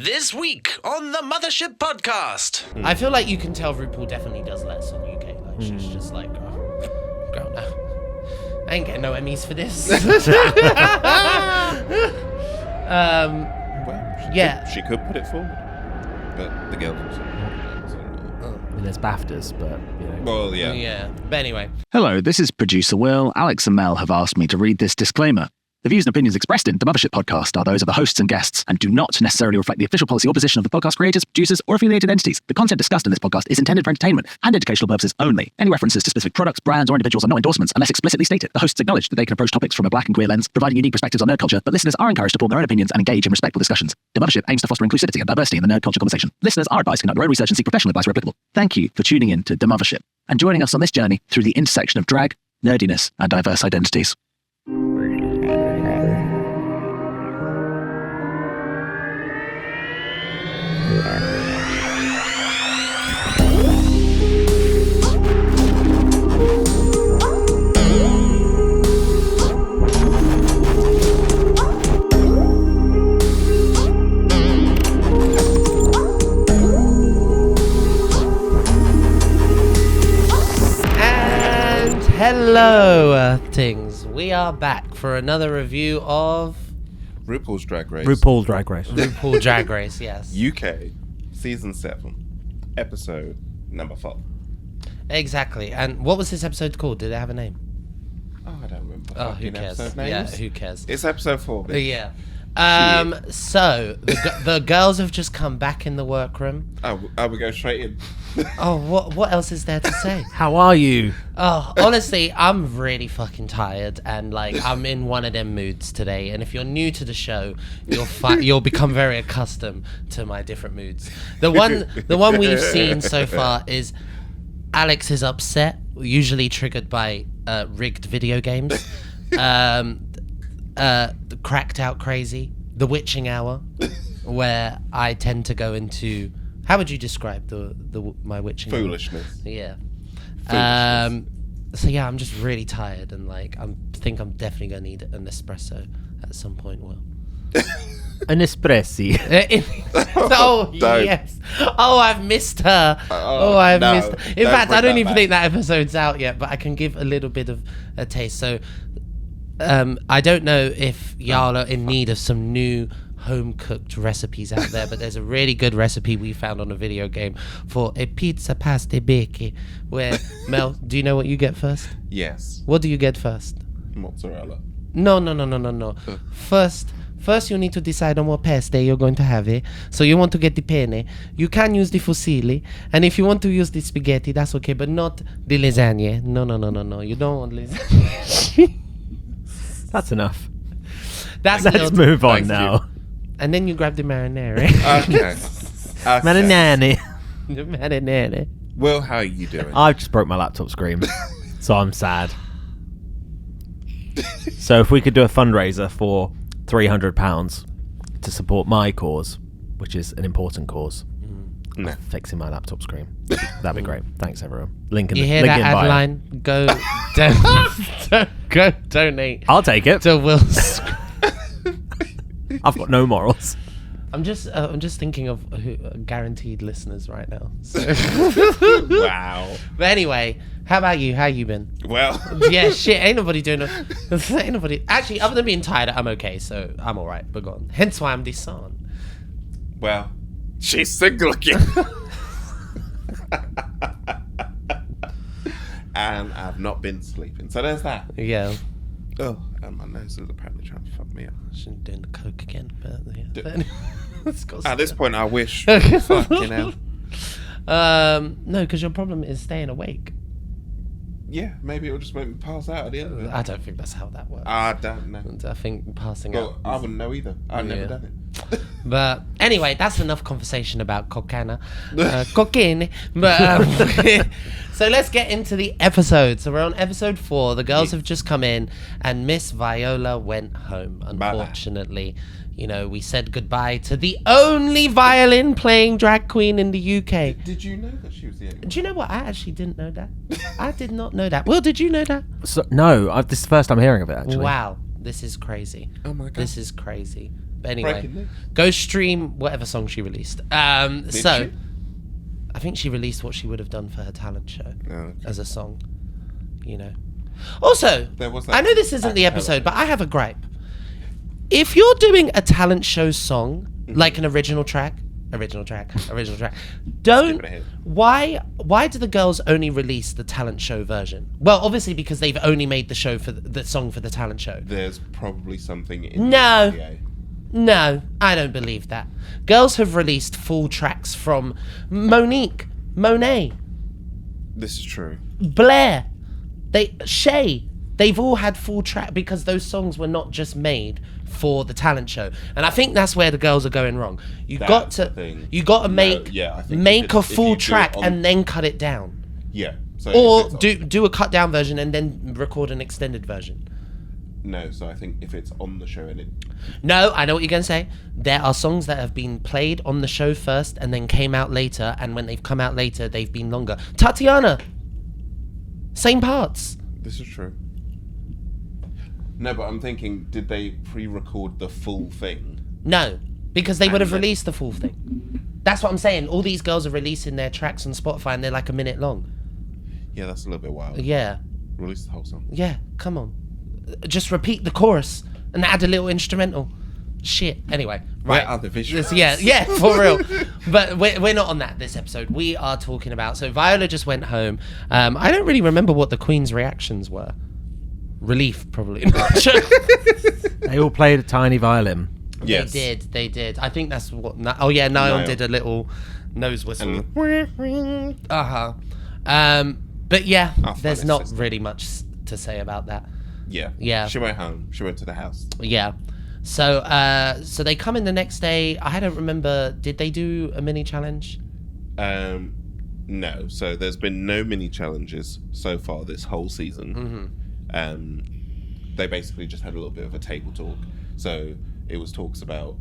This week on the Mothership Podcast. I feel like you can tell RuPaul definitely does less on UK. Like, she's just like, oh, girl, no. I ain't getting no Emmys for this. She could put it forward. But the girls also. I mean, there's BAFTAs, but, you know. Well, yeah. Yeah. But anyway. Hello, this is producer Will. Alex and Mel have asked me to read this disclaimer. The views and opinions expressed in the Mothership Podcast are those of the hosts and guests and do not necessarily reflect the official policy or position of the podcast creators, producers, or affiliated entities. The content discussed in this podcast is intended for entertainment and educational purposes only. Any references to specific products, brands, or individuals are not endorsements unless explicitly stated. The hosts acknowledge that they can approach topics from a black and queer lens, providing unique perspectives on nerd culture, but listeners are encouraged to form their own opinions and engage in respectful discussions. The Mothership aims to foster inclusivity and diversity in the nerd culture conversation. Listeners are advised to conduct their own research and seek professional advice where applicable. Thank you for tuning in to The Mothership and joining us on this journey through the intersection of drag, nerdiness, and diverse identities. Hello, things. We are back for another review of RuPaul's Drag Race. RuPaul Drag Race. RuPaul Drag Race, yes. UK, Season 7, Episode number 4. Exactly. And what was this episode called? Did it have a name? Oh, I don't remember. Oh, who cares? Yeah, who cares? It's Episode 4, bitch. Yeah. So, the girls have just come back in the workroom. Oh, we go straight in. Oh, what else is there to say? How are you? Oh, honestly, I'm really fucking tired, and like I'm in one of them moods today. And if you're new to the show, you'll become very accustomed to my different moods. The one we've seen so far is Alex is upset, usually triggered by rigged video games. The cracked out crazy, the witching hour, where I tend to go into. How would you describe my witching Foolishness. hour? Yeah. Foolishness. So yeah, I'm just really tired, and like I think I'm definitely gonna need an espresso at some point. Will. An espressi. Oh don't. yes. Oh, I've missed her. I've missed her. In fact, I don't even think that episode's out yet, but I can give a little bit of a taste. So, I don't know if y'all are in need of some new home-cooked recipes out there, but there's a really good recipe we found on a video game for a pizza pasta bake, where Mel, do you know what you get first? Yes. What do you get first? Mozzarella. No. First you need to decide on what pasta you're going to have. So you want to get the penne. You can use the fusilli, and if you want to use the spaghetti, that's okay, but not the lasagna. No. You don't want lasagna. That's enough. Let's move on Thanks, now. And then you grab the marinara. Okay. Marinani. The marinara. Will, how are you doing? I just broke my laptop screen, so I'm sad. So if we could do a fundraiser for £300 to support my cause, which is an important cause, No. fixing my laptop screen, that'd be great. Thanks, everyone. Link in You the hear link that, in bio. Adeline? Go donate I'll take it. to Will's. I've got no morals. I'm just thinking of guaranteed listeners right now. So. Wow. But anyway, how about you? How you been? Well. Yeah, shit. Ain't nobody doing it. Ain't nobody. Actually, other than being tired, I'm okay. So I'm all right. But go on. Hence why I'm this son. Well, she's single again. And I've not been sleeping. So there's that. Yeah. Oh, and my nose is apparently trying to fuck me up. I shouldn't doing the coke again, but yeah. But anyway, let's go At this stop. point, I wish. Fucking hell. No, because your problem is staying awake. Yeah, maybe it'll just make me pass out at the end of it. I don't think that's how that works. I don't know. I think passing Well, out. I wouldn't know either. I've never Yeah. done it. But anyway, that's enough conversation about cocaine. Cocaine. But so let's get into the episode. So we're on episode 4. The girls have just come in, and Miss Viola went home. Unfortunately, you know, we said goodbye to the only violin playing drag queen in the UK. Did you know that she was the only one? Do you know what? I actually didn't know that. I did not know that. Will, did you know that? So, no, this is the first time hearing of it, actually. Wow, this is crazy. Oh my God. This is crazy. But anyway, Breaking news. go stream whatever song she released. Did So she? I think she released what she would have done for her talent show Okay. as a song. You know. Also, There was that I know this isn't the episode, but I have a gripe. If you're doing a talent show song, like an original track, don't. Skip it ahead. Why do the girls only release the talent show version? Well, obviously because they've only made the show for the song for the talent show. There's probably something in No. the NDA. No, I don't believe that. Girls have released full tracks from Monique, Monet, This is true. Blair, Shay. They've all had full track because those songs were not just made for the talent show, and I think that's where the girls are going wrong. You got That's the to thing. make I think make if a it's- if full you do it track on- and then cut it down, Yeah. So or if it's do a cut down version and then record an extended version. No, so I think if it's on the show and it... No, I know what you're going to say. There are songs that have been played on the show first and then came out later, and when they've come out later, they've been longer. Tatiana, same parts. This is true. No, but I'm thinking, did they pre-record the full thing? No, because they would have then- released the full thing. That's what I'm saying. All these girls are releasing their tracks on Spotify and they're like a minute long. Yeah, that's a little bit wild. Yeah, Release the whole song. yeah, come on. Just repeat the chorus and add a little instrumental. Shit. Anyway, right. Where are the visuals? Yeah, for real. But we're not on that this episode. We are talking about... So Viola just went home. I don't really remember what the Queen's reactions were. Relief, probably. They all played a tiny violin. Yes. They did. I think that's what... Oh, yeah, Niall Niall. did a little nose whistle. And Uh-huh. But yeah, Our there's funny not sister. really much to say about that. yeah. Yeah. She went home. She went to the house. Yeah. So they come in the next day. I don't remember. Did they do a mini challenge? No. So there's been no mini challenges so far this whole season. They basically just had a little bit of a table talk. So it was talks about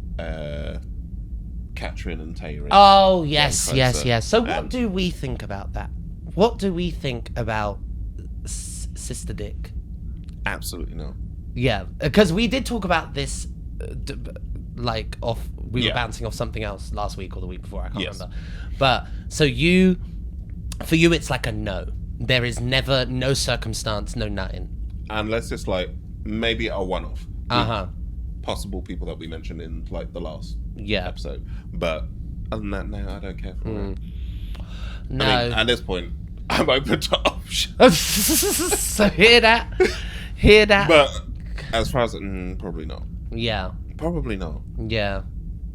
Katrin and Taylor. Oh, yes. closer. So what do we think about that? What do we think about Sister Dick? Absolutely not. Yeah, because we did talk about this, like off. We were Yeah. bouncing off something else last week or the week before. I can't Yes. remember. But so for you, it's like a no. There is never no circumstance, no nothing. Unless it's like maybe a one-off. Uh-huh. Possible people that we mentioned in like the last Yeah. episode. But other than that, no, I don't care for it. No. I mean, at this point, I'm open to options. So hear that? But as far as probably not. Yeah. Probably not. Yeah.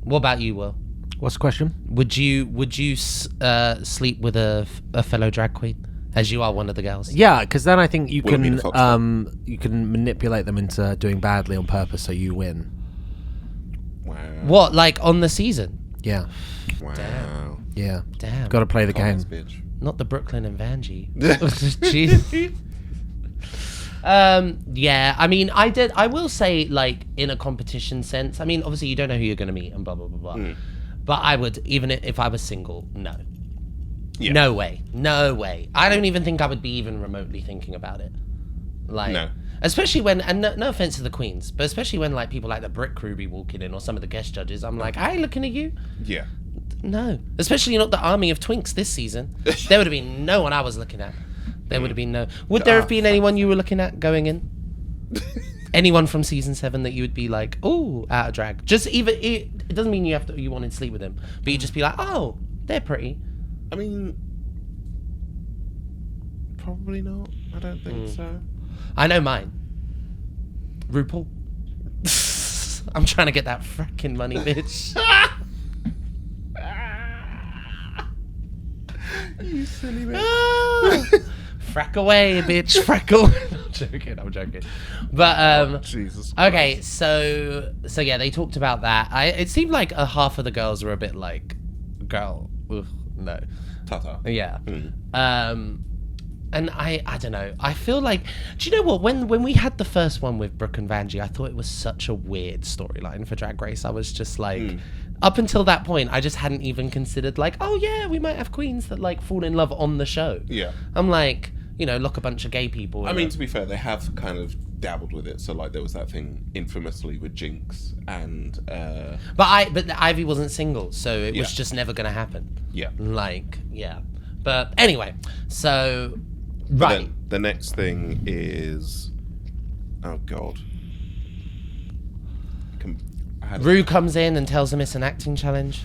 What about you, Will? What's the question? Would you sleep with a fellow drag queen, as you are one of the girls? Yeah, because then I think you Wouldn't be can the fox you can manipulate them into doing badly on purpose so you win. Wow. What, like on the season? Yeah, Wow. yeah. Damn. Got to play the game. Comments, bitch. Not the Brooklyn and Vanjie. Jeez. Yeah, I mean, I will say, like, in a competition sense, I mean, obviously you don't know who you're going to meet and blah, blah, blah, blah. But I would, even if I was single, no. Yeah. No way. I don't even think I would be even remotely thinking about it. Like, No. especially when, and no offense to the queens, but especially when, like, people like the Brick Crew be walking in or some of the guest judges, I'm like, I ain't looking at you. Yeah. No. Especially not the army of twinks this season. There would have been no one I was looking at. There would have been no... Would there have been anyone you were looking at going in? Anyone from season 7 that you would be like, oh, out of drag? Just even... It doesn't mean you wanted to sleep with them. But you just be like, oh, they're pretty. I mean, probably not. I don't think so. I know mine. RuPaul. I'm trying to get that fracking money, bitch. You silly bitch. Frack away, bitch. Frack away. I'm joking. But, Jesus. okay, so yeah, they talked about that. It seemed like half of the girls were a bit like, girl, ugh, no. Tata. Yeah. And I don't know. I feel like, do you know what? When we had the first one with Brooke and Vanjie, I thought it was such a weird storyline for Drag Race. I was just like, up until that point, I just hadn't even considered like, oh yeah, we might have queens that like fall in love on the show. Yeah. I'm like, lock a bunch of gay people. I mean, to be fair, they have kind of dabbled with it. So, like, there was that thing infamously with Jinx and... But Ivy wasn't single, so it was just never going to happen. Yeah. Like, yeah. But anyway, so... But right. then the next thing is... Oh, God. Rue comes in and tells them it's an acting challenge.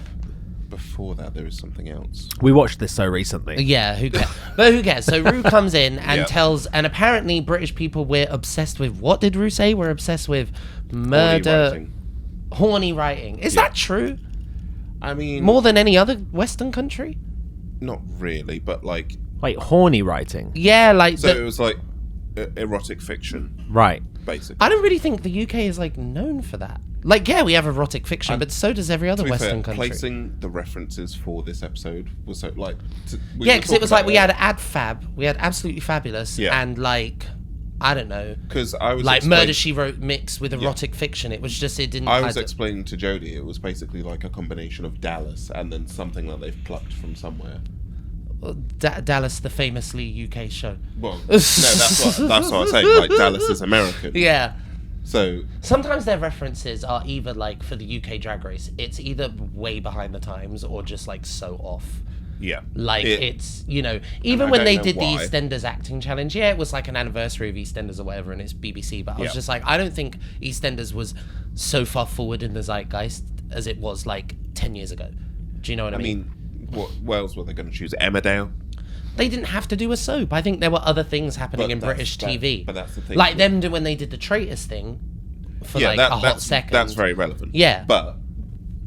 Before that, there is something else. We watched this so recently. Yeah, who cares? But who cares? So Rue comes in and Yep. tells, and apparently British people, we're obsessed with, what did Rue say? We're obsessed with murder, horny writing. Is that true? I mean... More than any other Western country? Not really, but like... Wait, horny writing? Yeah, like... So it was like erotic fiction, Right. basically. I don't really think the UK is, like, known for that. Like, yeah, we have erotic fiction, but so does every other To be Western fair, country. placing the references for this episode was so, like... Yeah, because it was like we had Ad Fab, we had Absolutely Fabulous, Yeah. and, like, I don't know, Because I was... like Murder, She Wrote mixed with erotic fiction. It was just, it didn't... I was explaining to Jodie, it was basically like a combination of Dallas and then something that they've plucked from somewhere. Dallas, the famously UK show. Well, no, that's what I'm saying. Like, Dallas is American. Yeah. So... Sometimes their references are either, like, for the UK Drag Race, it's either way behind the times or just, like, so off. Yeah. Like, it's, even I when don't they know did the why. EastEnders acting challenge, yeah, it was like an anniversary of EastEnders or whatever, and it's BBC, but I was Yeah. just like, I don't think EastEnders was so far forward in the zeitgeist as it was, like, 10 years ago. Do you know what I mean? What else were they going to choose? Emmerdale? They didn't have to do a soap. I think there were other things happening But in British TV. but that's the thing. Like them when they did the Traitors thing for a hot second. That's very relevant. Yeah. But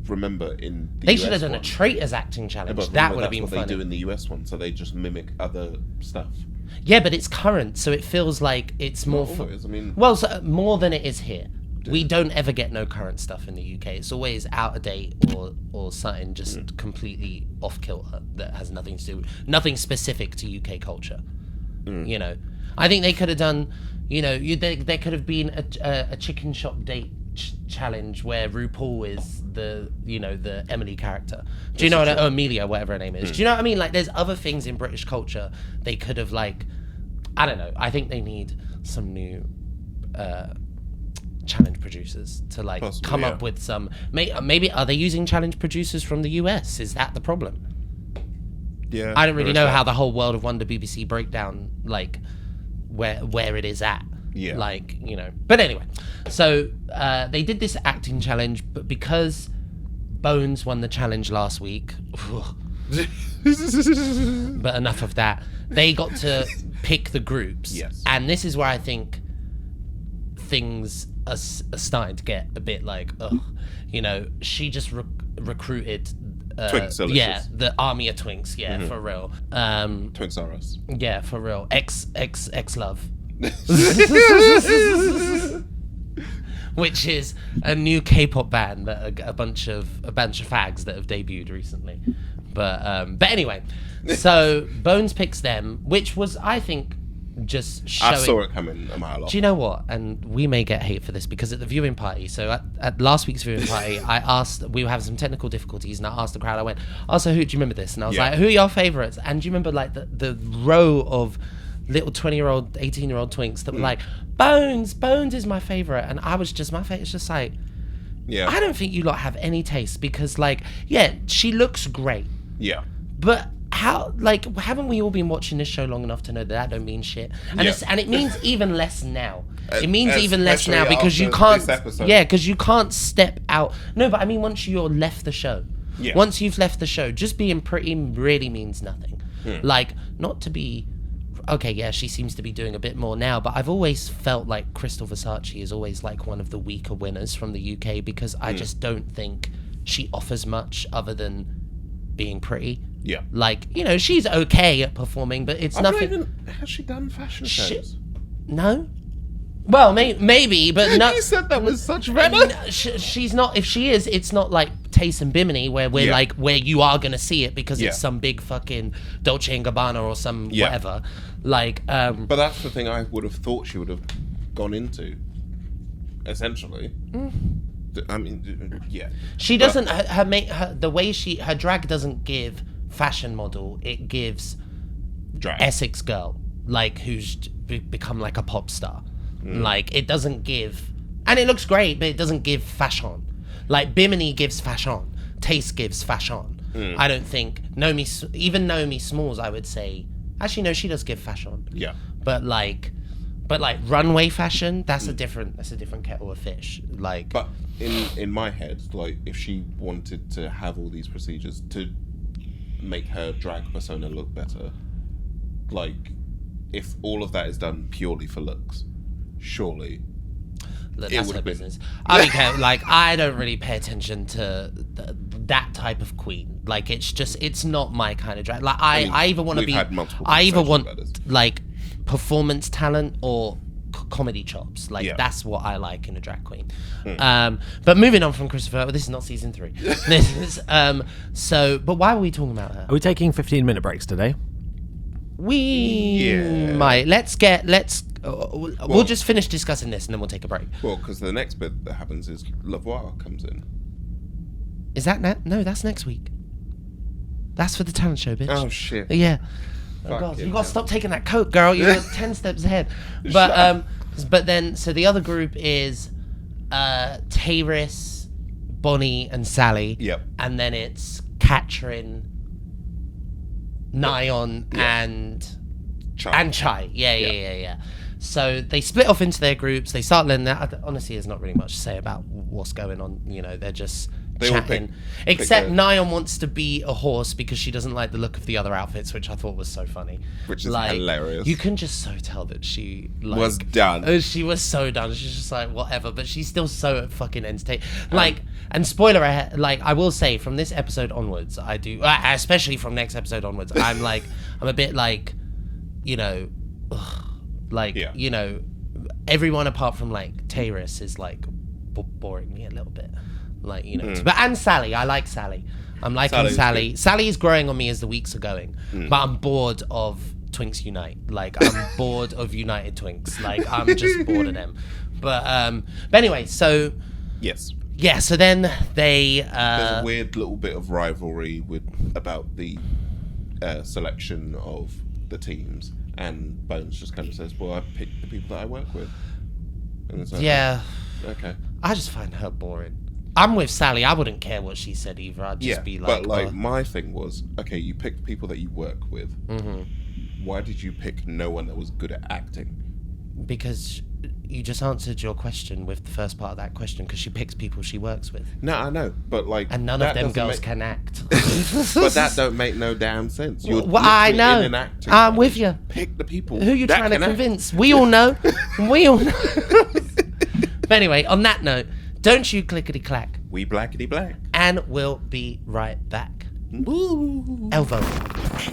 remember in the They US should have done one, a Traitors acting challenge. but That remember would have been that's what funny. they do in the US one, so they just mimic other stuff. Yeah, but it's current, so it feels like it's more... Not always, I mean... Well, so, more than it is here. We don't ever get no current stuff in the UK. It's always out of date or something just completely off kilter that has nothing to do, nothing specific to UK culture. I think they could have done, there could have been a chicken shop date challenge where RuPaul is the Emily character. Do you know what Amelia, whatever her name is? Do you know what I mean? Like, there's other things in British culture they could have, like, I don't know. I think they need some new challenge producers to like Possibly, come yeah. up with some. Maybe are they using challenge producers from the US? Is that the problem? Yeah. I don't really there know is how that. the whole World of Wonder BBC breakdown, like where it is at. Yeah. Like, But anyway, so they did this acting challenge, but because Bones won the challenge last week, but enough of that. They got to pick the groups. Yes. And this is where I think things are starting to get a bit like, ugh. She just recruited... Twinks Delicious. yeah, the army of Twinks, yeah, for real. Twinks are us. Yeah, for real. X Love. Which is a new K-pop band that a bunch of fags that have debuted recently. But anyway, so Bones picks them, which was, I think, just showing... I saw it coming a mile off. Do you know what? And we may get hate for this because at the viewing party, so at last week's viewing party, I asked, we were having some technical difficulties, and I asked the crowd, I went, so who do you remember this? And I was Yeah. like, who are your favourites? And do you remember like the row of little 20-year-old, 18-year-old twinks that were like, Bones is my favourite. And I was just, my face was just like, Yeah. I don't think you lot have any taste because like, yeah, she looks great. Yeah. But how, like, haven't we all been watching this show long enough to know that don't mean shit? And Yeah. and it means even less now. It means even less now Especially because you after can't. this episode. Yeah, because you can't step out. No, but I mean, once you're left the show, Yeah. once you've left the show, just being pretty really means nothing. Like, not to be. Okay, yeah, she seems to be doing a bit more now, but I've always felt like Crystal Versace is always like one of the weaker winners from the UK because I just don't think she offers much other than being pretty. Yeah. Like, she's okay at performing, but it's nothing. Has she done fashion shows? No? Well, maybe, but no. You said that with such venom. She's not. If she is, it's not like Taste and Bimini where we're Yeah. like where you are gonna see it because Yeah. it's some big fucking Dolce and Gabbana or some Yeah. whatever. Like, But that's the thing I would have thought she would have gone into. Essentially. I mean, yeah. she doesn't. The way her drag doesn't give fashion model. It gives Drag. Essex girl. like who's become like a pop star. Like it doesn't give, and it looks great, but it doesn't give fashion. Like Bimini gives fashion, Taste gives fashion. I don't think Naomi Smalls, I would say, actually no, she does give fashion. Yeah. But like runway fashion, that's a different kettle of fish. Like, but in my head, like if she wanted to have all these procedures to make her drag persona look better, like if all of that is done purely for looks, surely look, it that's would her have been. business. I don't care. Like, I don't really pay attention to that type of queen. Like, it's not my kind of drag. Like, I either want to we've be, had multiple I either want conversations about this. like performance talent or comedy chops. Like, Yeah. that's what I like in a drag queen. But moving on from Christopher, this is not season 3. This is but why were we talking about her? Are we taking 15-minute breaks today? We might. We'll just finish discussing this and then we'll take a break. Well, because the next bit that happens is Lavoie comes in. Is that no? That's next week. That's for the talent show, bitch. Oh shit! Yeah. Oh Fuck god, yeah, you gotta yeah. stop taking that coke, girl. You're 10 steps ahead. But then so the other group is Tayris, Bonnie, and Sally. Yep. And then it's Katrin, Nyan, and Chai. Yeah. So they split off into their groups. They start learning that. Honestly, there's not really much to say about what's going on. You know, they're just They all chatting. pick Except their- Nyan wants to be a horse because she doesn't like the look of the other outfits, which I thought was so funny. Which is hilarious. You can just so tell that she Was done. She was so done. She's just like whatever, but she's still so fucking entertaining. Like, and spoiler ahead, like I will say from this episode onwards, I do, especially from next episode onwards, I'm a bit like, you know, you know, everyone apart from like Tayris is like boring me a little bit. Like, you know, but and Sally, I like Sally. I'm liking Sally's Sally. good. Sally is growing on me as the weeks are going, but I'm bored of Twinks Unite. Like, I'm bored of United Twinks. Like, I'm just bored of them. But anyway, so Yes. yeah, so then they There's a weird little bit of rivalry about the selection of the teams, and Bones just kind of says, "Well, I picked the people that I work with." And it's like, yeah, okay. I just find her boring. I'm with Sally. I wouldn't care what she said either. I'd just be like, but like my thing was, okay, you picked people that you work with. Why did you pick no one that was good at acting? because you just answered your question with the first part of that question, because she picks people she works with. No, I know, but like, And none of them girls can act. But that don't make no damn sense. You're Well, I literally know. in an acting I'm college. with you. Pick the people. Who you that trying to can act. convince? We all know. We all know. But anyway, on that note, don't you clickety clack, We blackety black. and we'll be right back. Woo. Elvo.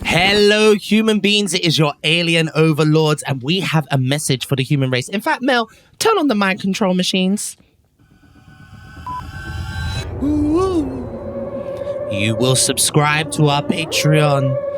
Hello, human beings. It is your alien overlords, and we have a message for the human race. In fact, Mel, turn on the mind control machines. You will subscribe to our Patreon.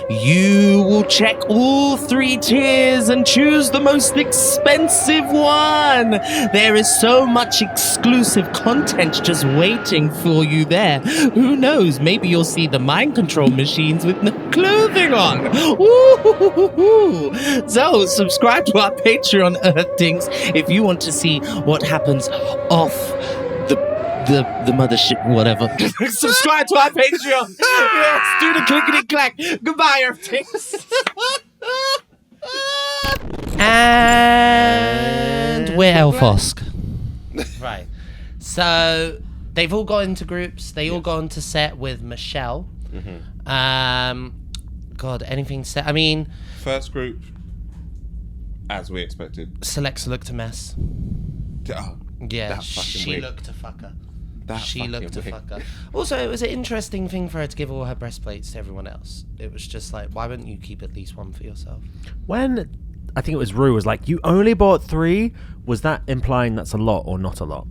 You will check all 3 tiers and choose the most expensive one. There is so much exclusive content just waiting for you there. Who knows? Maybe you'll see the mind control machines with no clothing on. Ooh. So subscribe to our Patreon, Earthlings, if you want to see what happens off the mothership, whatever. Subscribe to our Patreon. Yes, do the clickety clack. Goodbye, Earthlings. And we're Elfosk. Right. So they've all got into groups. They all got into set with Michelle. God, anything set? I mean, First group, as we expected. Selects looked a mess. Oh, Yeah, that fucking she wig. looked a fucker. That She fucking looked a wig. fucker. Also, it was an interesting thing for her to give all her breastplates to everyone else. It was just like, why wouldn't you keep at least one for yourself? When I think it was Rue was like, you only bought 3, was that implying that's a lot or not a lot?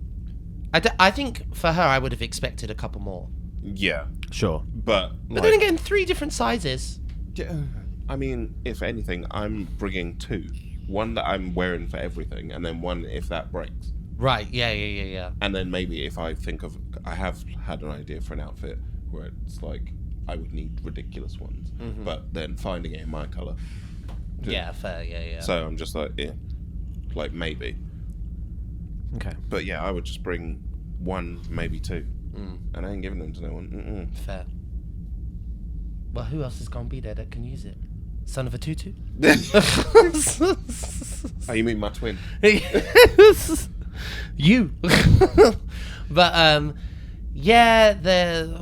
I think for her, I would have expected a couple more. Yeah, Sure. but But then again, 3 different sizes. yeah, I mean, if anything, I'm bringing 2. One that I'm wearing for everything, and then one if that breaks. Right, yeah. And then maybe if I think of, I have had an idea for an outfit where it's like I would need ridiculous ones, but then finding it in my color Yeah, fair. Yeah. So I'm just like, yeah, like maybe. Okay. But yeah, I would just bring 1, maybe 2, and I ain't giving them to no one. Fair. Well, who else is gonna be there that can use it? Son of a tutu? Oh, you mean my twin? You. But yeah,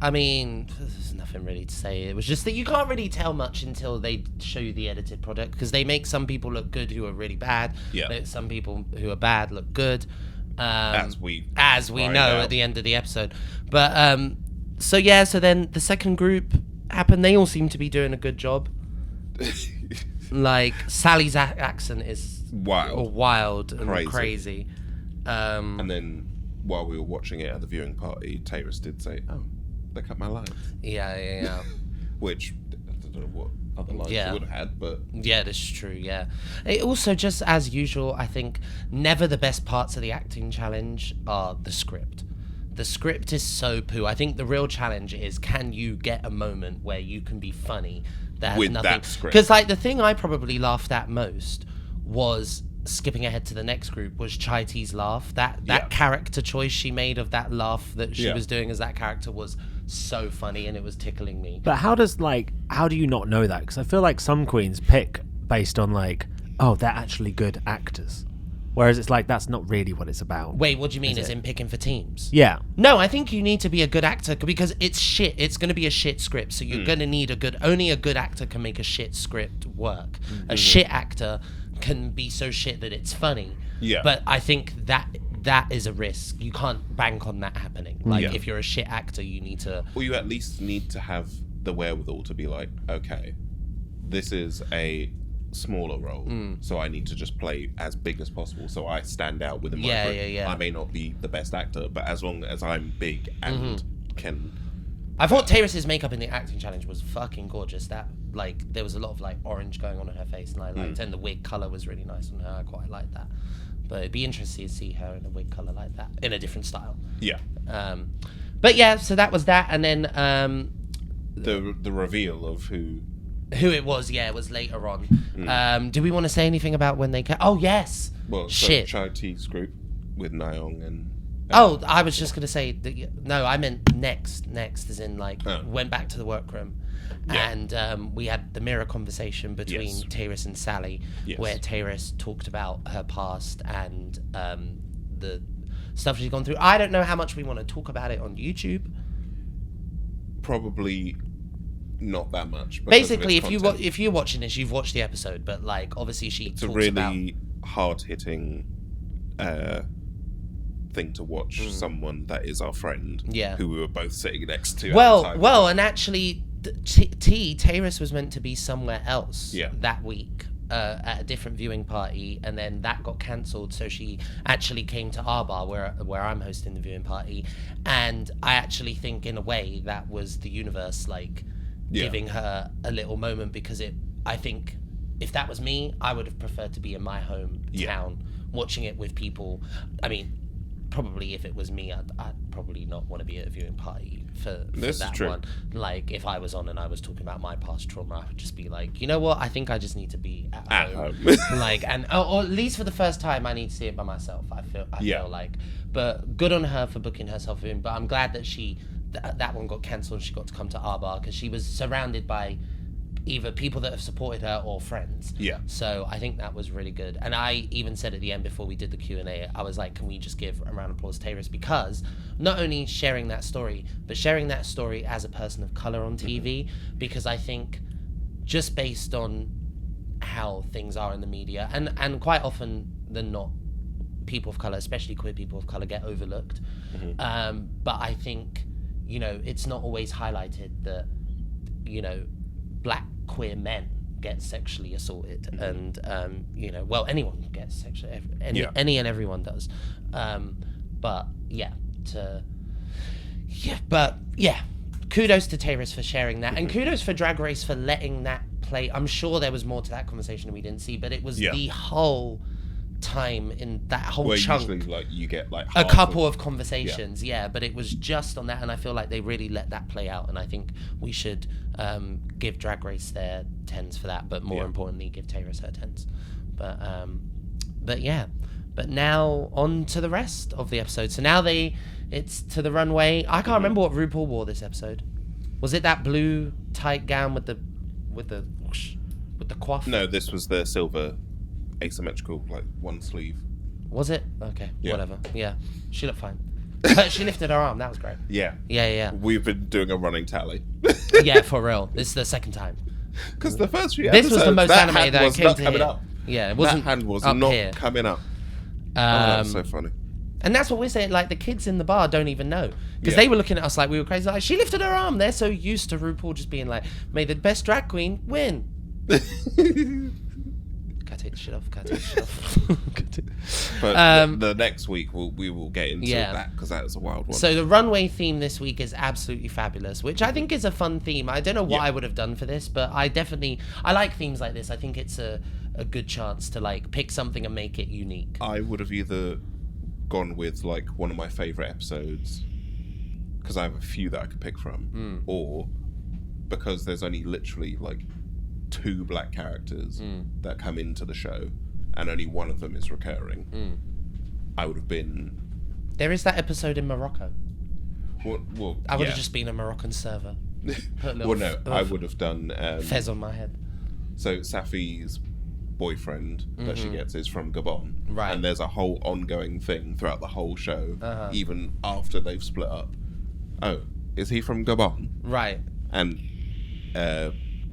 I mean, there's nothing really to say. It was just that you can't really tell much until they show you the edited product, because they make some people look good who are really bad. Yeah. Make some people who are bad look good. As we know out. at the end of the episode. But so then the second group happened. They all seem to be doing a good job. Like Sally's accent is wild and crazy. And then while we were watching it at the viewing party, Tayrus did say, "Oh, they cut my lines." Yeah. Which I don't know what other lines you would have had, but yeah, that's true. Yeah. It also, just as usual, I think never the best parts of the acting challenge are the script. The script is so poo. I think the real challenge is, can you get a moment where you can be funny that has with nothing? that script. Because like the thing I probably laughed at most was, skipping ahead to the next group, was Chai T's laugh. That character choice she made of that laugh that she was doing as that character was so funny, and it was tickling me. But how do you not know that? Because I feel like some queens pick based on like, oh, they're actually good actors. Whereas it's like, that's not really what it's about. Wait, what do you mean as in picking for teams? Yeah. No, I think you need to be a good actor, because it's shit. It's going to be a shit script, so you're going to need only a good actor can make a shit script work. Mm-hmm. A shit actor can be so shit that it's funny. Yeah. But I think that is a risk. You can't bank on that happening. Like, if you're a shit actor, you need to... Or you at least need to have the wherewithal to be like, okay, this is a smaller role, so I need to just play as big as possible so I stand out within my group. Yeah. I may not be the best actor, but as long as I'm big and can... I thought Tayrus's makeup in the acting challenge was fucking gorgeous. That, like, there was a lot of like orange going on in her face, and I liked it. And the wig colour was really nice on her. I quite liked that. But it'd be interesting to see her in a wig colour like that, in a different style. Yeah. But yeah, so that was that, and then the reveal of who it was, it was later on. Do we want to say anything about when they came? Oh yes. Well, shit. So Chai T's group with Nayeon and. Oh, I was just gonna say that. No, I meant next, as in like went back to the workroom, and we had the mirror conversation between Tayrus and Sally, where Tayrus talked about her past and the stuff she's gone through. I don't know how much we want to talk about it on YouTube. Probably not that much. Basically, if you're watching this, you've watched the episode, but like obviously it's a really hard-hitting thing to watch. Someone that is our friend, who we were both sitting next to. Well, and actually, Tayrus was meant to be somewhere else that week. At a different viewing party, and then that got cancelled, so she actually came to our bar where I'm hosting the viewing party, and I actually think in a way that was the universe like giving her a little moment, because I think if that was me, I would have preferred to be in my hometown watching it with people. I mean, probably if it was me, I'd probably not want to be at a viewing party for that one. Like, if I was on and I was talking about my past trauma, I would just be like, you know what? I think I just need to be at home. Like, and or at least for the first time, I need to see it by myself. I feel like, but good on her for booking herself in. But I'm glad that that one got cancelled and she got to come to our bar, because she was surrounded by either people that have supported her or friends. Yeah. So I think that was really good. And I even said at the end, before we did the Q&A, I was like, can we just give a round of applause to Tayrus, because not only sharing that story, but sharing that story as a person of colour on TV, because I think just based on how things are in the media, and quite often than not, people of colour, especially queer people of colour, get overlooked. But I think, it's not always highlighted that, black queer men get sexually assaulted, and anyone gets sexually, any and everyone does, kudos to Tayrus for sharing that, and kudos for Drag Race for letting that play. I'm sure there was more to that conversation we didn't see, but it was the whole time in that whole Where chunk. usually like you get like A half couple of conversations, yeah, but it was just on that, and I feel like they really let that play out, and I think we should give Drag Race their 10s for that, but more importantly, give Tayris her 10s. But yeah, but now on to the rest of the episode. So now it's to the runway. I can't remember what RuPaul wore this episode. Was it that blue tight gown with the coif? No, this was the silver asymmetrical, like one sleeve. Was it? Okay, Yeah. whatever. Yeah, she looked fine. She lifted her arm. That was great. Yeah. Yeah. We've been doing a running tally. Yeah, for real. This is the second time. Because the first few This episodes, was the most that animated hand I was came not to coming here. up. Yeah, it wasn't That hand was up not here. coming up. That's so funny. And that's what we're saying. Like, the kids in the bar don't even know. Because Yeah. they were looking at us like we were crazy. Like, she lifted her arm. They're so used to RuPaul just being like, may the best drag queen win. Can I take the shit off? But the next week we will get into that, because that is a wild one. So the runway theme this week is absolutely fabulous, which I think is a fun theme. I don't know what I would have done for this, but I like themes like this. I think it's a good chance to like pick something and make it unique. I would have either gone with like one of my favourite episodes, because I have a few that I could pick from, or because there's only literally like 2 black characters that come into the show and only one of them is recurring. I would have been... There is that episode in Morocco. Well, I would have just been a Moroccan server. Put a little I would have done... fez on my head. So Safi's boyfriend that she gets is from Gabon. Right. And there's a whole ongoing thing throughout the whole show, even after they've split up. Oh, is he from Gabon? Right. And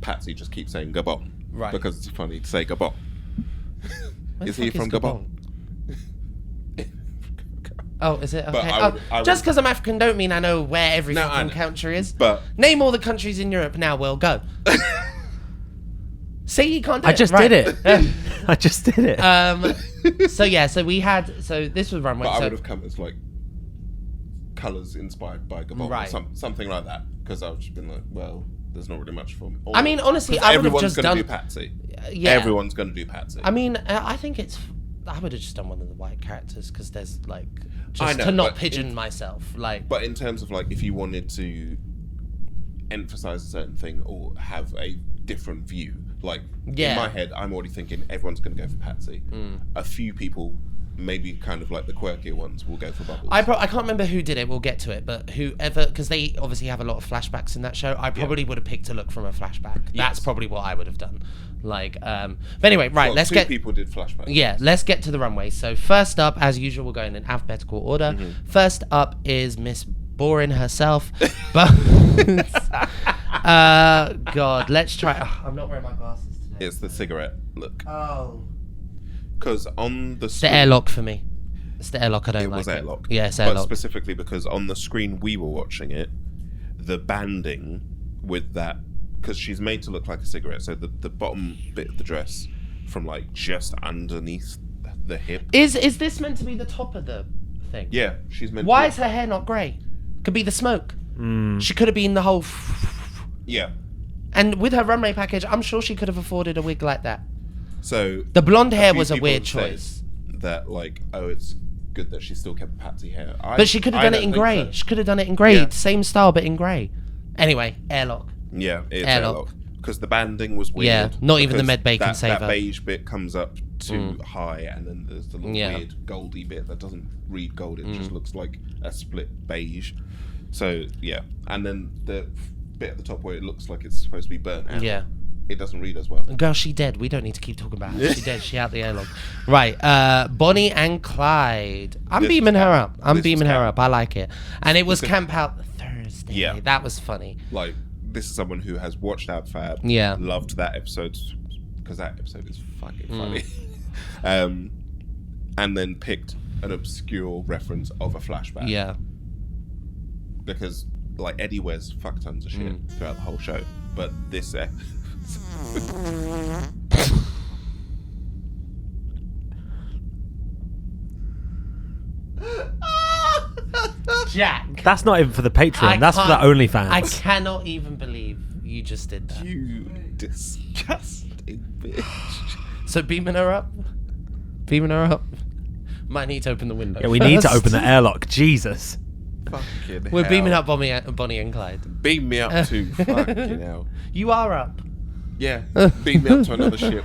Patsy just keeps saying Gabon. Right. Because it's funny to say Gabon. Where Is the he fuck from Gabon? Oh, is it? But Okay. I would- Just because I'm African don't mean I know where every No, I fucking know. country is. But- Name all the countries in Europe now, Will. Go. See, you can't do I it. just Right. did it. I just did it. So this was runway. But I So would have come as like colours inspired by Gabon, Right. or something like that. Because I would just been like, well, there's not really much for me. Or, I mean, honestly, 'cause I would have everyone's just gonna done do Patsy. Yeah. Everyone's going to do Patsy. I mean, I think I would have just done one of the white characters because there's like I just know, to not but pigeon myself. Like, But in terms of like, if you wanted to emphasize a certain thing or have a different view, like in my head, I'm already thinking everyone's going to go for Patsy. A few people, maybe kind of like the quirkier ones, will go for Bubbles. I can't remember who did it. We'll get to it, but whoever, because they obviously have a lot of flashbacks in that show. I probably would have picked a look from a flashback. That's probably what I would have done. Like, but anyway, right? Well, let's two get. people did flashbacks. Yeah, let's get to the runway. So first up, as usual, we're going in alphabetical order. First up is Miss Boring herself. But God, let's try. I'm not wearing my glasses today. It's the cigarette look. Oh, Because on the it's the airlock for me. It's the airlock. I don't it like was it. airlock. Yeah, it's But airlock. specifically because on the screen we were watching it, the banding with that, because she's made to look like a cigarette, so the bottom bit of the dress from like just underneath the hip. Is this meant to be the top of the thing? Yeah, she's meant Why to is her hair not grey? Could be the smoke. She could have been the whole. Yeah. And with her runway package, I'm sure she could have afforded a wig like that. So The blonde hair few was a people weird have said choice. That like, oh, it's good that she still kept Patsy hair. But she could have done it in grey. She could have done it in grey. Yeah. Same style, but in grey. Anyway, airlock. Yeah, it's Airlock. airlock. Because the banding was weird. Yeah, not even the because med bay can that, save that her. beige bit comes up too high, and then there's the little Yeah. weird goldy bit that doesn't read gold. It just looks like a split beige. So yeah, and then the bit at the top where it looks like it's supposed to be burnt out. Yeah. It doesn't read as well. Girl, she dead. We don't need to keep talking about her. She dead. She out the airlock. Right. Bonnie and Clyde. I'm This beaming was her camp. up. I'm This beaming was her camp. up. I like it. And it was Because- Camp Out Thursday. Yeah. That was funny. Like, this is someone who has watched Ab Fab. Yeah. Loved that episode because that episode is fucking funny. And then picked an obscure reference of a flashback. Yeah. Because like Eddie wears fuck tons of shit throughout the whole show, but this Jack. That's not even for the Patreon. That's for the can't- OnlyFans. I cannot even believe you just did that. you disgusting bitch. So beaming her up? Beaming her up. Might need to open the window. Yeah, we need to first. open the airlock. Jesus. Fucking We're hell. beaming up Bonnie and Clyde. Beam me up too. Fucking hell. You are up. Yeah. Beam me up to another ship.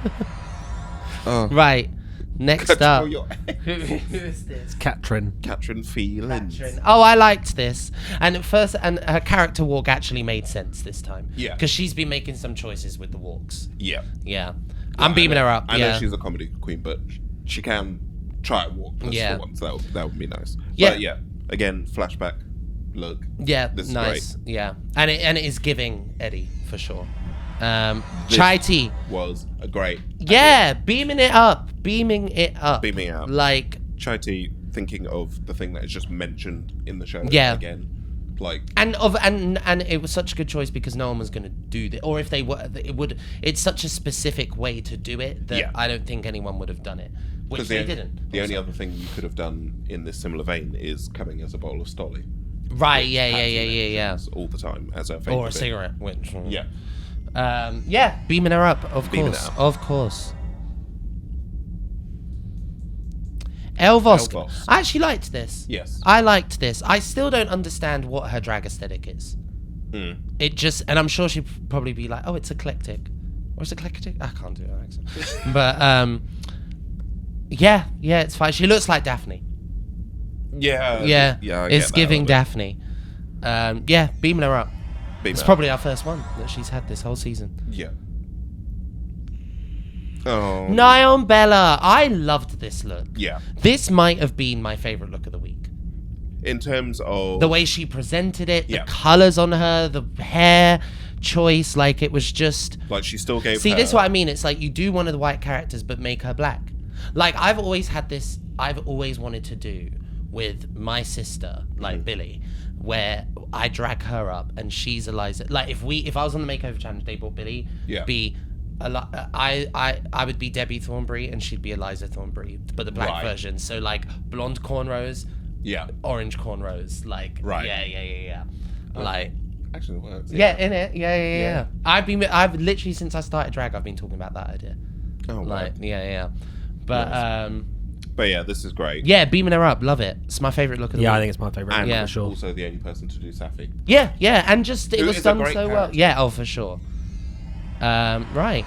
Oh. Right. Next Control up. your Who is this? Katrin. Catherine feelings. Oh, I liked this. And at first, and her character walk actually made sense this time. Yeah. Because she's been making some choices with the walks. Yeah. Yeah. I'm beaming her up. I yeah. know she's a comedy queen, but she can try and walk plus Yeah. for once. That would be nice. Yeah. But yeah, again, flashback look. Yeah, This is nice. great. Yeah. And it is giving Eddie, for sure. This Chai tea. was a great Yeah, beaming it up. Beaming it up. Beaming out. Like, Chai tea, thinking of the thing that is just mentioned in the show Yeah. again. Like, and it was such a good choice because no one was going to do this, or if they were, it's such a specific way to do it that Yeah. I don't think anyone would have done it, which they didn't. The only other thing you could have done in this similar vein is coming as a bowl of Stolly. Right? which Yeah. Patsy mentions all the time as her favorite. Or a cigarette, which Yeah. yeah, beaming her up, of Beaming course, it up. of course. Elvos. Elvos. I actually liked this. Yes. I liked this. I still don't understand what her drag aesthetic is. It just, and I'm sure she'd probably be like, oh, it's eclectic. Or it's eclectic? I can't do an accent. But, yeah, it's fine. She looks like Daphne. Yeah. Yeah, I it's get that giving a little bit. Daphne. Yeah, beaming her up. Beam It's her probably our first one that she's had this whole season. up. Yeah. Oh. Nyan Bella. I loved this look. Yeah. This might have been my favourite look of the week. In terms of The way she presented it, Yeah. the colours on her, the hair choice, like it was just... like she still gave See, her, this is what I mean. It's like you do one of the white characters, but make her black. Like I've always wanted to do with my sister, like Billy, where I drag her up and she's Eliza. Like if I was on the makeover challenge, they brought Billy, Yeah. I would be Debbie Thornberry and she'd be Eliza Thornberry, but the black Right. version. So like blonde cornrows, Yeah. orange cornrows, like Right. Yeah. Like Actually, it works. yeah, in it, yeah. I've literally since I started drag, I've been talking about that idea. Oh, Like right. yeah. But Nice. But yeah, this is great. yeah, beaming her up, love it. It's my favorite look of the Yeah, week. I think it's my favourite. And Yeah. for sure. also the only person to do Safi. Yeah, and just it Who was is a done great so well. character. Yeah, oh for sure. Right.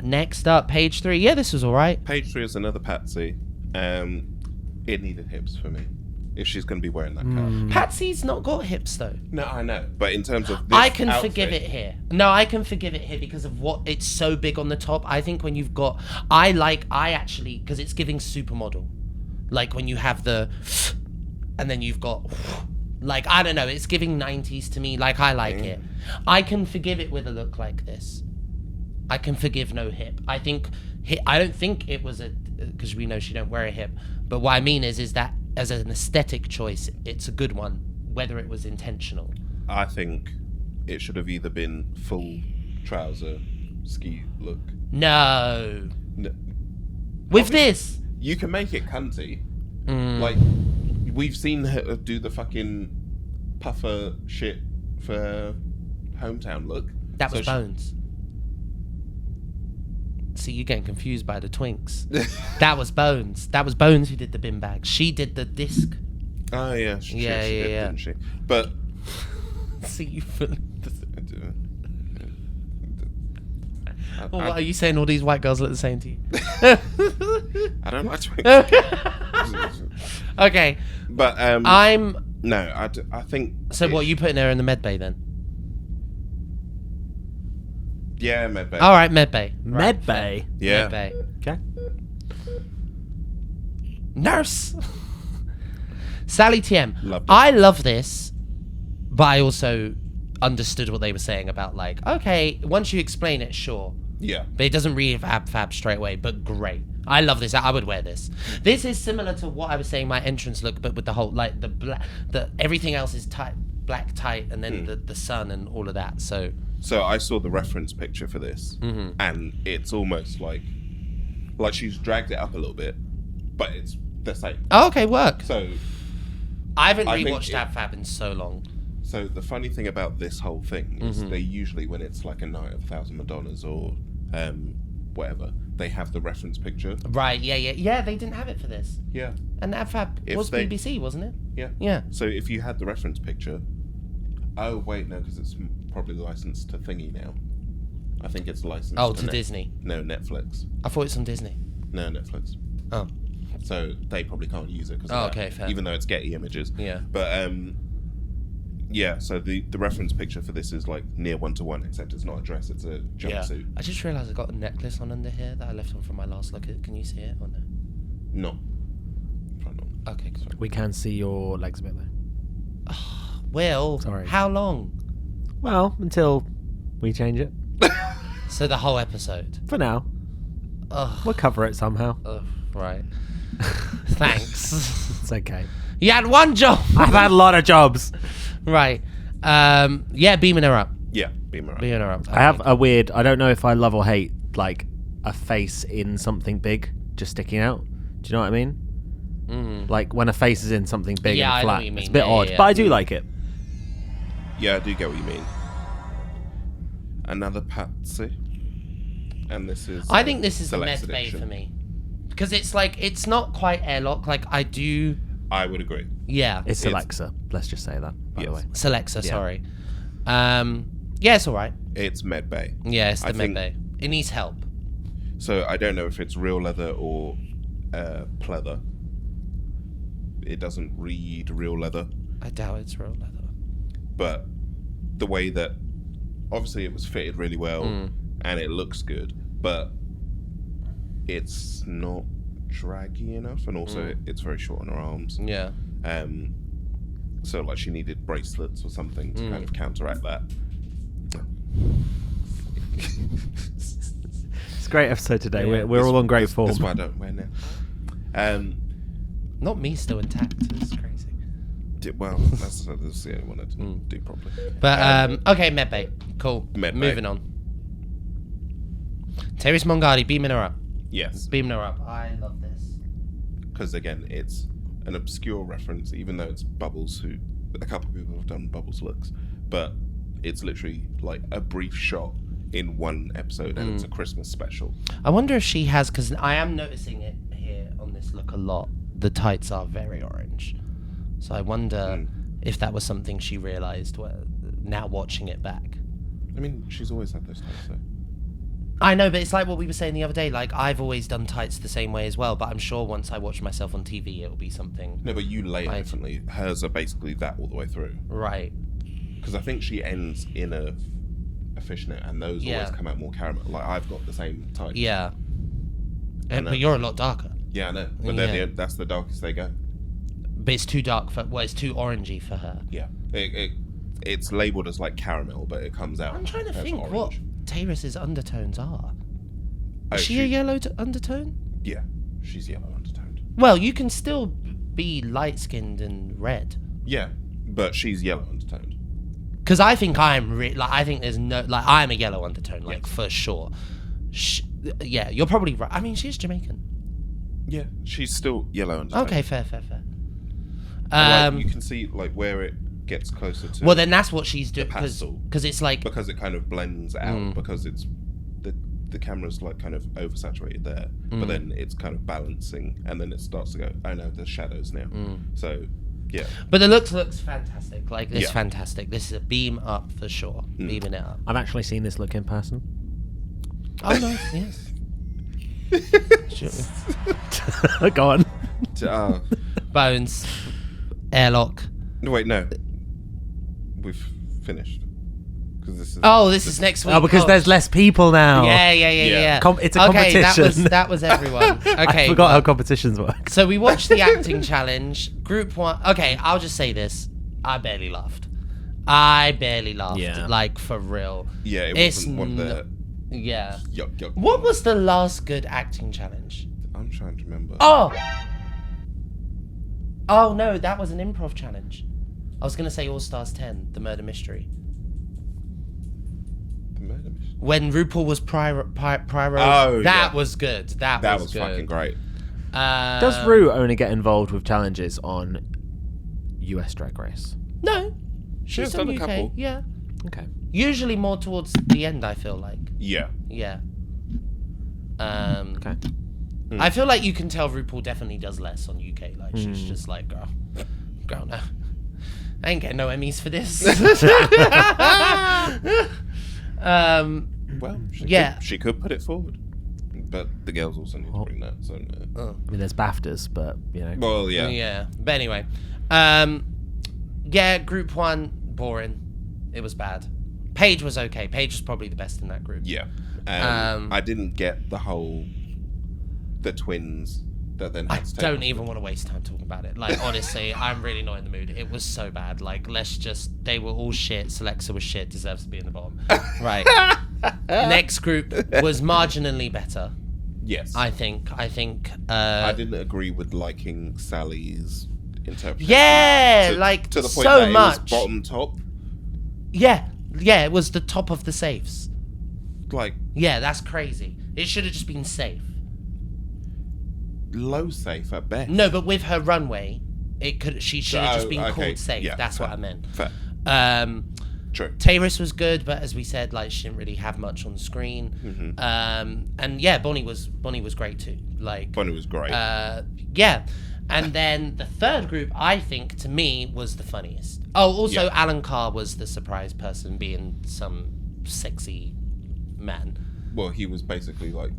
Next up, page 3. Yeah, this was all right. Page 3 is another Patsy. It needed hips for me. If she's going to be wearing that cut. Patsy's not got hips though. No, I know. But in terms of this I can outfit, forgive it here. No, I can forgive it here because of what it's so big on the top. I think when you've got, I actually, because it's giving supermodel. Like when you have the, and then you've got, like, I don't know, it's giving 90s to me. Like, I like it. I can forgive it with a look like this. I can forgive no hip. I don't think it was because we know she don't wear a hip. But what I mean is that as an aesthetic choice, it's a good one, whether it was intentional. I think it should have either been full trouser ski look. No. No, With this. you can make it cunty. Mm. Like, we've seen her do the fucking puffer shit for her hometown look. That was So she- Bones. See, you're getting confused by the twinks. That was Bones. That was Bones who did the bin bag. She did the disc. Oh yeah, she Yeah, did, yeah. didn't she? But See, you. Well, what are you saying? All these white girls look the same to you? I don't like twinks. Okay, But I'm. no, I think. So what? You putting her in the med bay then? Yeah, medbay. All right, med bay. Med Bay. Yeah. Med bay. Okay. Nurse. Sally TM. Loved it. I love this, but I also understood what they were saying about like, okay, once you explain it, sure. Yeah. But it doesn't really fab straight away, but great. I love this. I would wear this. This is similar to what I was saying, my entrance look, but with the whole, like, the black, everything else is tight, black tight, and then the sun and all of that, so. So I saw the reference picture for this, Mm-hmm. and it's almost like she's dragged it up a little bit, but it's the same. Oh, okay, work. So I haven't I think rewatched Ab Fab in so long. So the funny thing about this whole thing is Mm-hmm. they usually, when it's like a night of 1,000 Madonnas or whatever, they have the reference picture. Right, yeah, they didn't have it for this. Yeah. And AdFab was BBC, wasn't it? Yeah. Yeah. So if you had the reference picture... Oh, wait, no, because it's probably licensed to Thingy now. I think it's licensed to Disney. No, Netflix. I thought it's on Disney. No, Netflix. Oh. So they probably can't use it. Okay, fair. Even though it's Getty Images. Yeah. But, yeah, so the reference picture for this is like near 1-to-1, except it's not a dress, it's a jumpsuit. I just realised I got a necklace on under here that I left on from my last look at. Can you see it or no? No. Probably not. Okay, cool. We can see your legs a bit though. Will, Sorry. How long? Well, until we change it. So the whole episode? For now. Ugh. We'll cover it somehow. Right. Thanks. It's okay. You had one job. I've had a lot of jobs. Right. Yeah, beaming her up. Yeah, beam her up. Beaming her up. I have a weird, I don't know if I love or hate, like, a face in something big just sticking out. Do you know what I mean? Like, when a face is in something big Yeah, I and know flat. what you mean. It's a bit Yeah, odd, yeah. but I do like it. Yeah, I do get what you mean. Another Patsy. And this is... I think this is the Select's med bay edition. for me. Because it's like, it's not quite airlock. Like, I do... I would agree. Yeah. It's Alexa. Let's just say that, by the way. Celexa, Yeah. sorry. Yeah, it's all right. It's med bay. Yeah, it's the I med think- bay. It needs help. So I don't know if it's real leather or pleather. It doesn't read real leather. I doubt it's real leather. But the way that... Obviously it was fitted really well and it looks good, but it's not draggy enough, and also it's very short on her arms. Yeah. So like she needed bracelets or something to kind of counteract that. It's a great episode today. Yeah. We're all on great form. That's why I don't wear now. Not me still intact. It's crazy. Well, that's the only one I didn't do properly. But, okay, medbay. Cool. Medbay. Moving on. Terrace Mongardi, beaming her up. Yes, Beaming her up. I love this. because again, it's an obscure reference, even though it's Bubbles, who a couple of people have done Bubbles looks, but it's literally like a brief shot in one episode, and it's a Christmas special. I wonder if she has, because I am noticing it here on this look a lot. The tights are very orange. So I wonder if that was something she realised now watching it back. I mean, she's always had those types, though. I know, but it's like what we were saying the other day. Like, I've always done tights the same way as well, but I'm sure once I watch myself on TV, it'll be something. No, but you lay it Right. differently. Hers are basically that all the way through. Right. Because I think she ends in a fishnet, and those always come out more caramel. Like, I've got the same type. Yeah. I know. But you're a lot darker. Yeah, I know. But Yeah. that's the darkest they go. But it's too dark for... Well, it's too orangey for her. Yeah. It's labelled as like caramel, but it comes out I'm trying to as think orange. what Tayrus's undertones are. Oh, Is she a yellow undertone? Yeah, she's yellow undertoned. Well, you can still be light-skinned and red. Yeah, but she's yellow undertoned. Because I think I'm... I think there's no... Like, I'm a yellow undertone, like, for sure. Yeah, you're probably right. I mean, she's Jamaican. Yeah, she's still yellow undertoned. Okay, fair. And, like, you can see like where it gets closer to. Well, then that's what she's doing. pastel. Because it's like... Because it kind of blends out, because it's the camera's like kind of oversaturated there, but then it's kind of balancing, and then it starts to go, oh no, there's shadows now. So yeah, But the looks fantastic. Like, it's Yeah. fantastic. This is a beam up for sure. Beaming it up. I've actually seen this look in person. Oh, nice, yes. Sure. Go on. Bones. Airlock. no, wait, no, we've finished because this is. Oh, this is next week. Oh, because there's less people now. Yeah. Yeah. It's a Okay, competition. that was everyone. Okay. I forgot how competitions work. So we watched the acting challenge. Group 1. Okay, I'll just say this. I barely laughed. Yeah. Like, for real. Yeah, it It's wasn't one of the Yeah. yuck. What was the last good acting challenge? I'm trying to remember. Oh no, that was an improv challenge. I was gonna say All Stars 10, the murder mystery. The murder mystery. When RuPaul was Pyro. Oh, that yeah. was good. That was good. fucking great. Does Rue only get involved with challenges on US Drag Race? No. She's has on done a UK. couple. Yeah. Okay. Usually more towards the end, I feel like. Yeah. Yeah. Okay. I feel like you can tell RuPaul definitely does less on UK. Like she's just like, girl, no, I ain't getting no Emmys for this. Well, yeah. she could put it forward, but the girls also need to bring that. So, I mean, there's BAFTAs, but you know. well, yeah. Yeah. But anyway, yeah, group 1, boring. It was bad. Paige was okay. Paige was probably the best in that group. Yeah. I didn't get the twins that then had I to take don't even want to waste time talking about it. Like, honestly, I'm really not in the mood. It was so bad. Like, they were all shit. Selexa was shit, deserves to be in the bottom. Right. Next group was marginally better. Yes. I think. I didn't agree with liking Sally's interpretation. Yeah, to the point so that much. It was bottom top. Yeah, it was the top of the safes. Like, Yeah, that's crazy. It should have just been safe. low safe at best. No, but with her runway, she should have just been okay. called safe. Yeah, That's fair. what I meant. Fair. True. Tayrus was good, but as we said, like she didn't really have much on screen. And yeah, Bonnie was great too. Like Bonnie was great. yeah. And then the third group, I think, to me, was the funniest. Oh, also Yeah. Alan Carr was the surprise person, being some sexy man. Well, he was basically like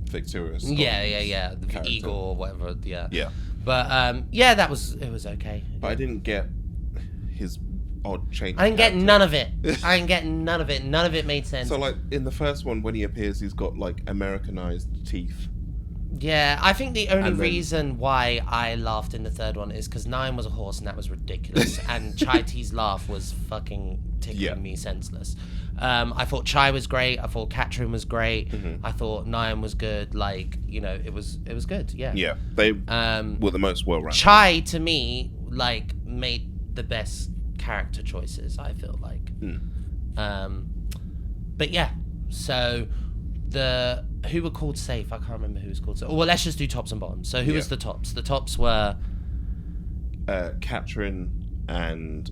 Victoria's. Yeah. The character. Eagle or whatever. Yeah. Yeah. But yeah, it was okay. But I didn't get his odd change. I didn't get character. none of it. I didn't get none of it. None of it made sense. So, like, in the first one, when he appears, he's got, like, Americanized teeth. Yeah, I think the only And then- reason why I laughed in the third one is because Nine was a horse and that was ridiculous. And Chai T's laugh was fucking tickling me senseless. I thought Chai was great. I thought Katrin was great. I thought Nine was good. Like, you know, it was good. Yeah. Yeah, they were the most well-rounded. Chai, to me, like, made the best character choices, I feel like. But yeah, so who were called safe? I can't remember who was called safe. Well, let's just do tops and bottoms. So who was the tops? The tops were Katrin and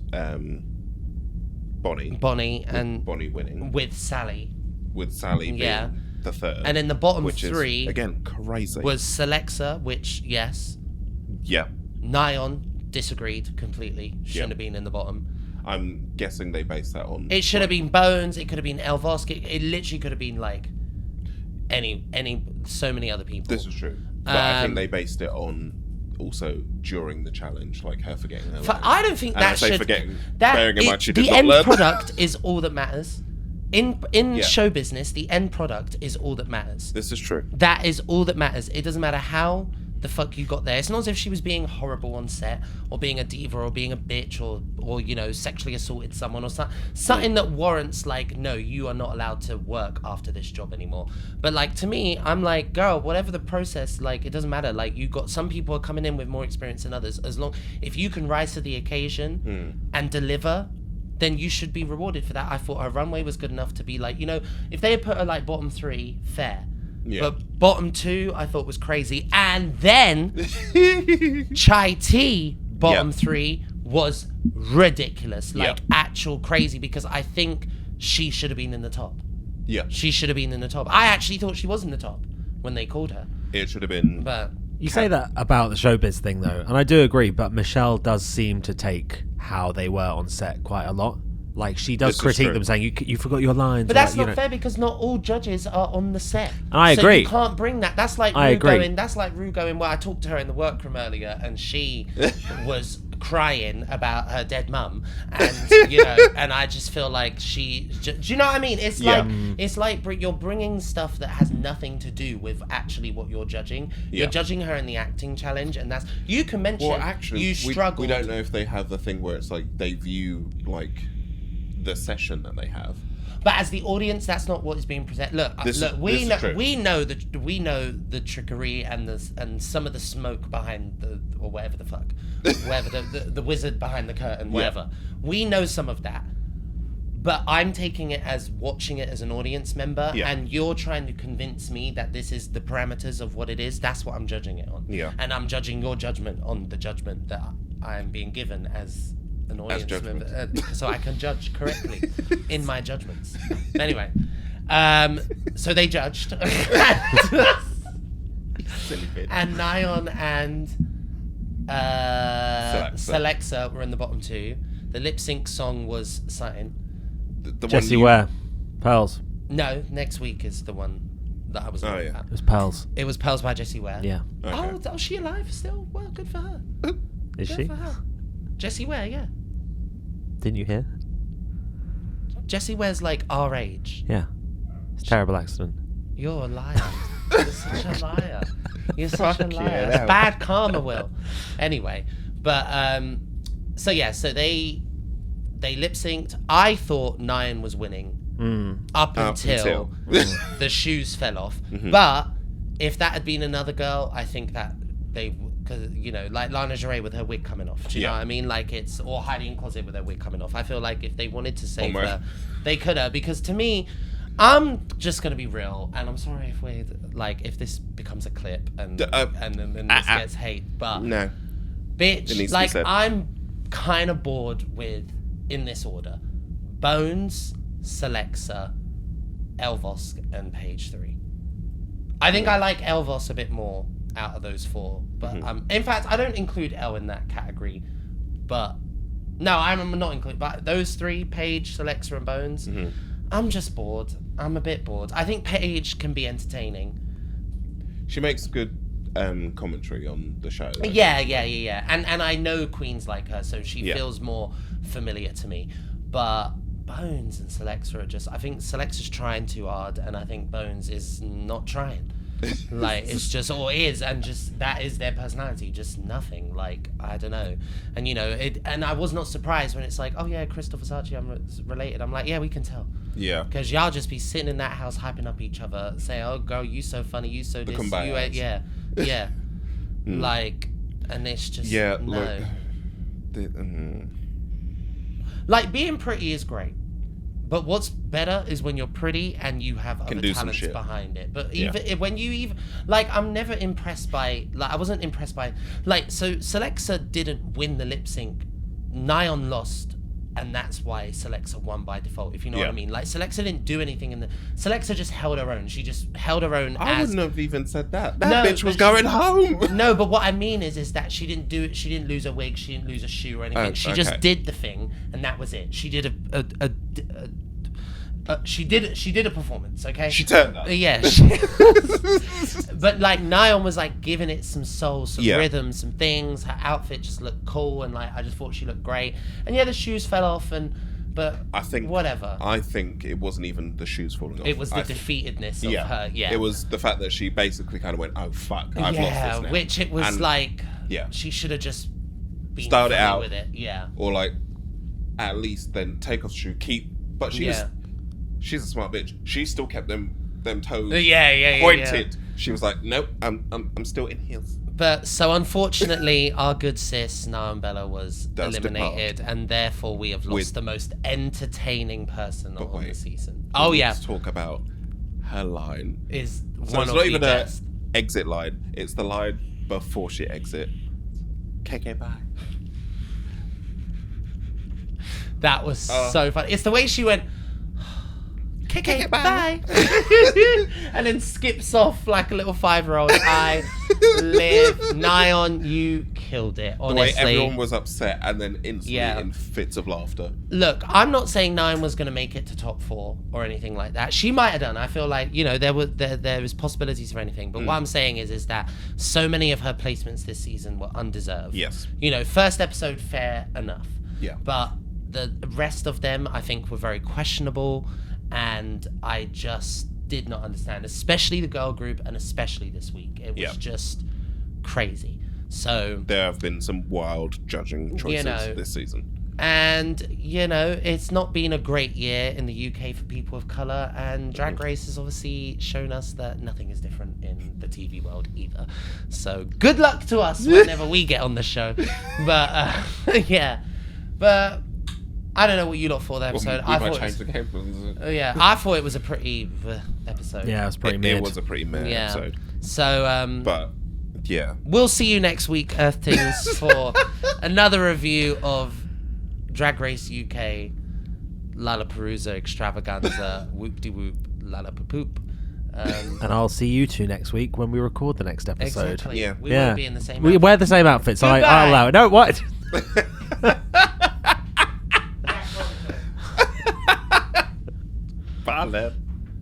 Bonnie. Bonnie and Bonnie winning. with Sally. With Sally being the third. And then the bottom which three is, again, crazy. was Selexa, which, yes. Yeah. Nyan disagreed completely. Shouldn't have been in the bottom. I'm guessing they based that on... It should have been Bones. It could have been Elvosk. It literally could have been, like, so many other people. This is true. But I think they based it on also during the challenge, like her forgetting her line. I don't think And that I say should... forgetting, that bearing in mind she did the not end learn. product is all that matters. In show business, the end product is all that matters. This is true. That is all that matters. It doesn't matter how the fuck you got there. It's not as if she was being horrible on set or being a diva or being a bitch or you know, sexually assaulted someone or something that warrants, like, no, you are not allowed to work after this job anymore. But, like, to me, I'm like, girl, whatever the process, like, it doesn't matter. Like, you got some people are coming in with more experience than others. If you can rise to the occasion and deliver, then you should be rewarded for that. I thought her runway was good enough to be like, you know, if they had put her like bottom 3, fair. Yeah. But bottom 2, I thought was crazy. And then Chai T, bottom 3, was ridiculous. Like, actual crazy, because I think she should have been in the top. Yeah. She should have been in the top. I actually thought she was in the top when they called her. It should have been... But You say that about the showbiz thing, though, and I do agree, but Michelle does seem to take how they were on set quite a lot. Like, she does This is critique true. them, saying, you forgot your lines. But or, that's like, you not know. fair, because not all judges are on the set. I so agree. You can't bring that. That's like I Rue agree. going. That's like Rue going. Well, I talked to her in the workroom earlier, and she was crying about her dead mum, and you know, and I just feel like do you know what I mean? It's like you're bringing stuff that has nothing to do with actually what you're judging. You're judging her in the acting challenge, and that's you can mention. Well, actually, you struggled. we don't know if they have the thing where it's like they view like the session that they have. But as the audience, that's not what is being presented. Look, we know the trickery and some of the smoke behind or whatever the fuck, whatever the wizard behind the curtain, whatever. We know some of that, but I'm taking it as watching it as an audience member, and you're trying to convince me that this is the parameters of what it is. That's what I'm judging it on. Yeah. And I'm judging your judgment on the judgment that I'm being given as an audience member, so I can judge correctly in my judgments. Anyway, So they judged. Silly bitch. And Nyan and Selexa were in the bottom two. The lip sync song was something. The Jessie one Ware. Pearls. No, next week is the one that I was looking at. It was Pearls. It was Pearls by Jessie Ware. Yeah. Okay. Oh, is she alive still? Well, good for her. Is Good she? for her. Jessie Ware, yeah. Didn't you hear? Jessie Ware's like our age. Yeah. It's a terrible accident. You're a liar. You're such a liar. You're such a Fuck liar. yeah, It's no. bad karma, Will. Anyway, but so yeah, so they lip synced. I thought Nyan was winning up until the shoes fell off. But if that had been another girl, I think that they, because like Lana Del Rey with her wig coming off. Do you know what I mean? Like or Heidi in Closet with her wig coming off. I feel like if they wanted to save her, they could have. Because to me, I'm just gonna be real, and I'm sorry if this becomes a clip and then this gets hate, but No. bitch, It needs to be like said. I'm kind of bored with, in this order, Bones, Selexa, Elvos, and Page 3. I think I like Elvos a bit more out of those four, but in fact I don't include El in that category, but no, I'm not including, but those three, Page, Selexa, and Bones, I'm just bored. I'm a bit bored. I think Paige can be entertaining. She makes good commentary on the show. Though. Yeah. And I know queens like her, so she feels more familiar to me. But Bones and Selexa are just... I think Selexa's trying too hard, and I think Bones is not trying. Like, it's just, or is, and just, that is their personality, just nothing. Like, I don't know. And, and I was not surprised when it's like, oh yeah, Crystal Versace, I'm related. I'm like, yeah, we can tell. Yeah. Because y'all just be sitting in that house hyping up each other, say, oh girl, you so funny, you so this, you yeah. Like, and it's just no. Like, being pretty is great, but what's better is when you're pretty and you have other talents behind it. But when you I'm never impressed by, like, I wasn't impressed by, like, so Selexa didn't win the lip sync, Nyan lost. And that's why Selexa won by default, if you know what I mean. Like, Selexa didn't do anything Selexa just held her own. She just held her own. I wouldn't have even said that. That bitch was going home. No, but what I mean is that she didn't do it. She didn't lose a wig. She didn't lose a shoe or anything. She just did the thing, and that was it. She did she did a performance, okay? She turned up. Yeah. But like Nyan was like giving it some soul, some rhythm, some things. Her outfit just looked cool, and like I just thought she looked great. And the shoes fell off, but I think whatever. I think it wasn't even the shoes falling off. It was the defeatedness of her. Yeah. It was the fact that she basically kind of went, "Oh fuck, I've lost this now." Which it was she should have just been styled it out with it. Yeah. Or like at least then take off the shoe, but she's a smart bitch. She still kept them toes pointed. Yeah. She was like, nope, I'm still in heels. But so unfortunately, our good sis Nyan Bella was eliminated, and therefore we have lost the most entertaining person on the season. Let's talk about her line. Is so one it's of not the even best. an exit line. It's the line before she exit. KK bye. That was so fun. It's the way she went, KK bye. And then skips off like a little 5-year-old. I live. Nyan, you killed it, honestly. The way everyone was upset and then instantly in fits of laughter. Look, I'm not saying Nyan was going to make it to top 4 or anything like that. She might have done. I feel like, there was possibilities for anything. But what I'm saying is that so many of her placements this season were undeserved. Yes. First episode, fair enough. Yeah. But the rest of them, I think, were very questionable. And I just did not understand, especially the girl group and especially this week. It was just crazy. So there have been some wild judging choices this season. And, it's not been a great year in the UK for people of colour, and Drag Race has obviously shown us that nothing is different in the TV world either. So good luck to us whenever we get on the show. But, But I don't know what you lot thought the episode. I thought it was a pretty episode. Yeah, it was pretty mid. It was a pretty mid episode. So, but yeah, we'll see you next week, Earth Things, for another review of Drag Race UK, Lollapalooza Extravaganza, Whoop-de-Whoop, Lollapalooza. And I'll see you two next week when we record the next episode. Exactly. Yeah. We won't be in the same We outfit. wear the same outfits, so Goodbye. I'll allow it. No, what? Bye, then.